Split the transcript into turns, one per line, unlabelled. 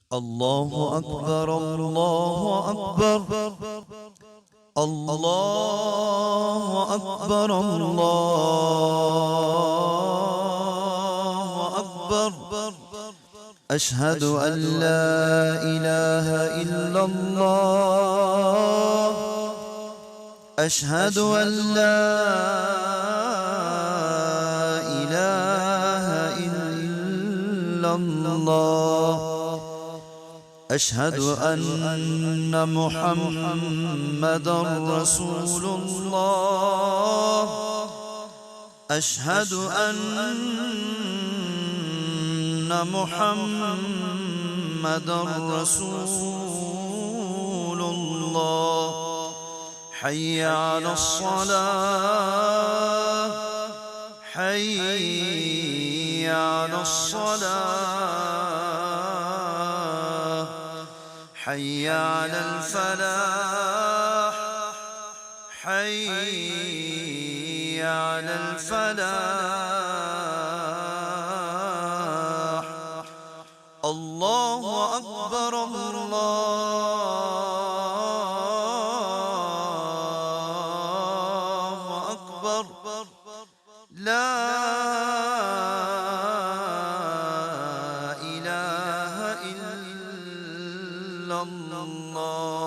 الله أكبر الله أكبر الله أكبر الله أكبر. أشهد أن لا إله إلا الله أشهد أن لا إله إلا الله أشهد أن محمدًا رسول الله أشهد أن محمدًا رسول الله. حي على الصلاة حي على الصلاة حي على الفلاح حي على الفلاح. الله أكبر الله أكبر. لا إله إلا الله.